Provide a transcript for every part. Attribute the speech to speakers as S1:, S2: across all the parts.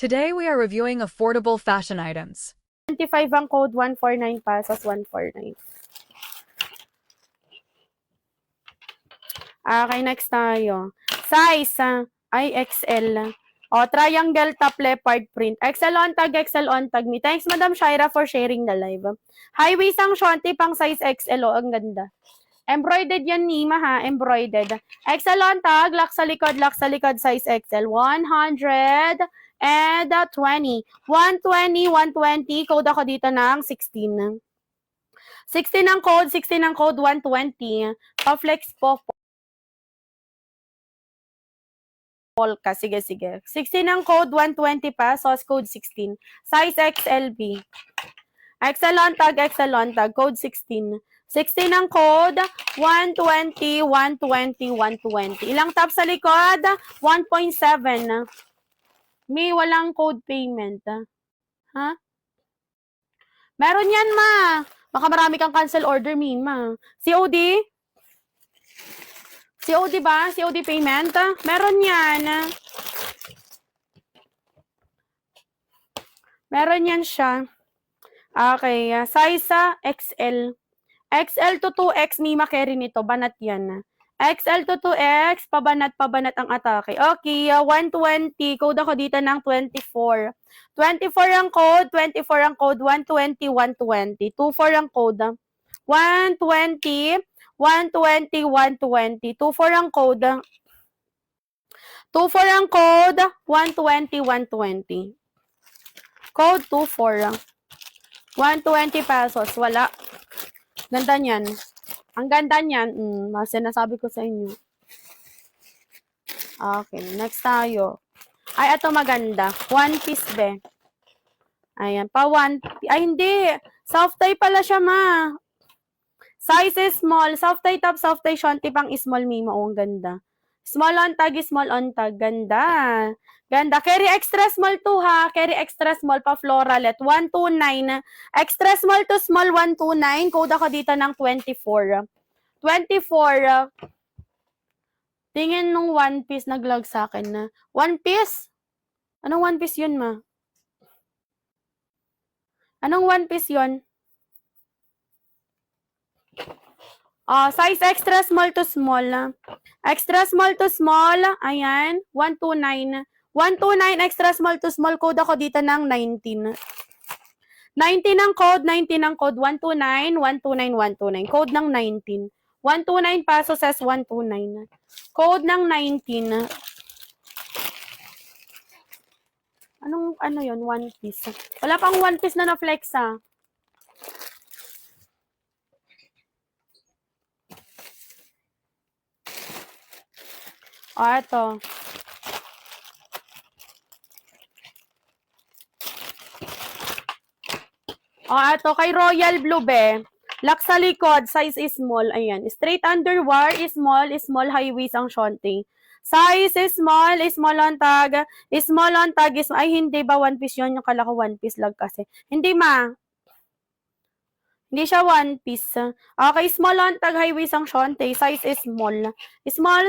S1: Today we are reviewing affordable fashion items.
S2: 25 ang code, 149 pesos, 149. Okay, next tayo. Size, XL. O, triangle top leopard print. XL on tag me. Thanks, Madam Shaira, for sharing the live. High waist ang shonti pang size XL. O, ang ganda. Embroidered yan, Nima, ha? Embroidered. XL on tag, lock sa likod, size XL. 120. 120, 120. Code ako dito ng 16. 16 ang code, 120. Pa-flex po. Polka, sige. 16 ang code, 120 pesos, code 16. Size XLB. XL on tag, code 16. 16 ang code, 120. Ilang tap sa likod? 1.7. May walang code payment. Ha? Meron yan, ma. Baka marami kang cancel order, ma. COD? COD ba? COD payment? Meron yan. Meron yan siya. Okay. Size XL. XL to 2X, Mima carry nito. Banat yan. XL to 2X, pabanat ang atake. Okay, 120. Code ako dito ng 24. 24 ang code, 120. 24 ang code. 120. 24 ang code. 24 ang code, 120. Code 24. 120 pesos. Wala. Ganda niyan. Ang ganda niyan. Sinasabi ko sa inyo. Okay, next tayo. Ay, ito maganda. One piece, be. Ayan, ay, hindi. Soft tie pala siya, ma. Size is small. Soft tie top, soft tie shonti pang small, Mima. Oh, ang ganda. Small on tag. Ganda. Ganda. Carry extra small to, ha. Carry extra small pa floralet. 129. Extra small to small, 129. Code ako dito ng 24. 24. Tingin nung one piece naglag sa akin na. One piece? Anong one piece yun, ma? Anong one piece yun? Size extra small to small. Extra small to small. Ayan. 129. 129 extra small to small. Code ako dito ng 19. 19 ang code. 129. 129. Code ng 19. 129 pesos says 129. Code ng 19. Ano yun? One piece. Wala pang one piece na na-flex, ha. Ito. Ito. Kay Royal Blue, be. Lock sa likod, size is small. Ayan. Straight underwear is small, high waist ang shonting. Size is small on tag. Ay, hindi ba one piece yun? Yung kala ko one piece lang kasi. Hindi, ma. Hindi siya one piece. Okay, small on tag, high waist ang shonte. Size is small. Small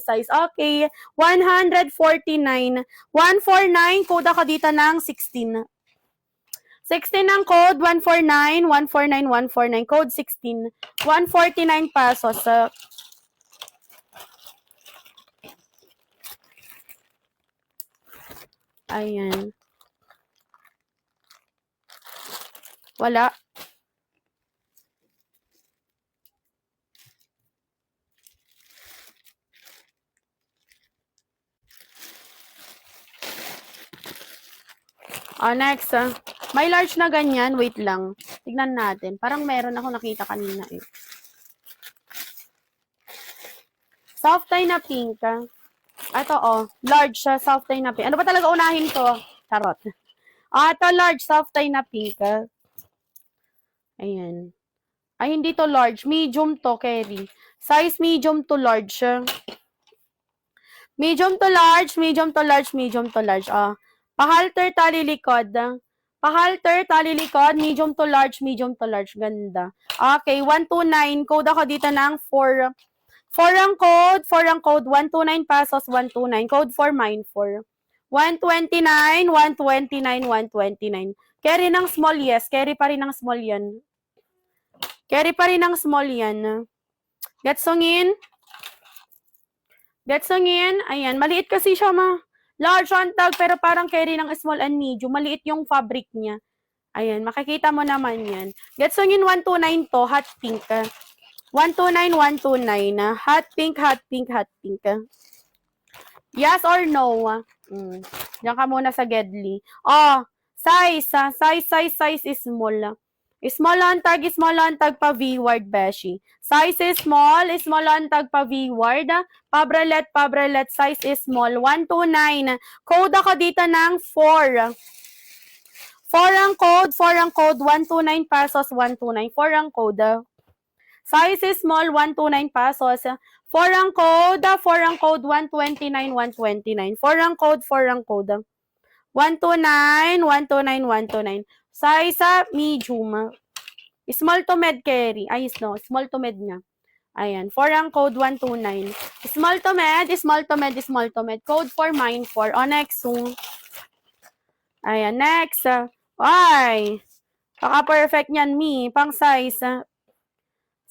S2: size. Okay, 149. 149, code ako dito ng 16. 16 ang code, 149. Code 16. 149 pesos. Ayan. Wala. Next. May large na ganyan. Wait lang. Tignan natin. Parang meron ako nakita kanina eh. Soft tie na pink. Ito large siya, soft tie na pink. Ano ba talaga unahin ko? Charot. Ito large, soft tie na pink. Ayan. Ay, hindi to large. Medium to, carry. Size medium to large. Medium to large. Pahalter, tali likod. Medium to large. Ganda. Okay, 129. Code ako dito ng 4. 4 ang code, 129 pesos, 129. Code 4, mine 4. 129, 129, 129. Carry ng small, yes. Carry pa rin ng small yan. Carry pa rin ng small yan. Getsongin? Getsongin? Ayan. Maliit kasi siya, ma. Large on tag, pero parang carry ng small and medium. Maliit yung fabric niya. Ayan. Makikita mo naman yan. Getsongin 129 to. Hot pink. 129, 129. Hot pink, hot pink, hot pink. Yes or no? Diyan ka muna sa Gedli. Oh, size is small. Small on tag pa V-word, Beshi. Size is small on tag pa V-word. Pabrelet, size is small. 129. Code ako dito ng 4. 4 ang code, 129 pesos, 129. 4 ang code. Size is small, 129 pesos. 4 ang code, 129, 129. 4 ang code, 129, 129. Size medium. Small to med carry. Ay, no, small to med nga. Ayan, 4 ang code, 129. Small to med. Code 4, mine 4. O, next. Ayan, next. Ay, paka-perfect niyan, me. Pang size.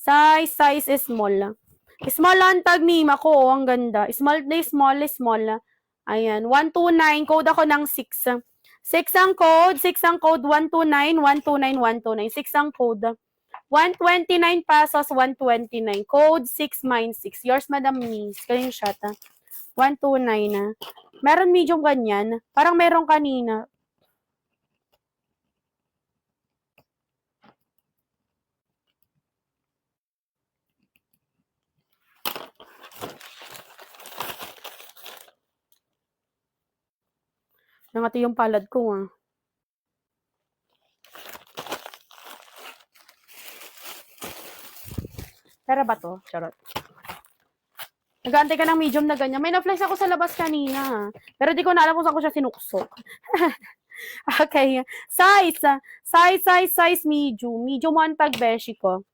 S2: Size is small. Small on tag, meme ako. Ang ganda. Small. Ayan. 129. Code ako ng 6. 6 ang code. 129. 129. 6 ang code. 129 pesos. 129. Code 6 mine 6. Yours, Madam Miss. Screenshot. 129. Meron medium ganyan. Parang meron kanina. Nangati yung palad ko, ah. Pera ba to? Charot. Nag-aantay ka ng medium na ganyan. May na-flex ako sa labas kanina. Pero di ko na alam kung saan ko siya sinuksok. Okay. Size medium. Medium on tag beshi ko.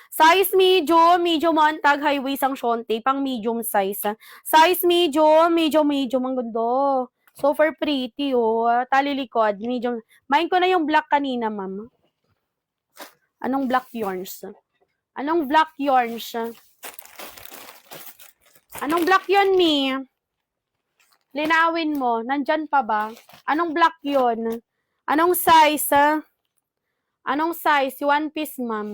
S2: Size medium on tag highway sang shonte, pang medium size. Size medium. Ang gundo. Super pretty, oh. Talilikod, medium. Main ko na yung black kanina, ma'am. Anong black yarns? Anong black yarn, ni? Linawin mo. Nandyan pa ba? Anong black yon? Anong size? One piece, ma'am.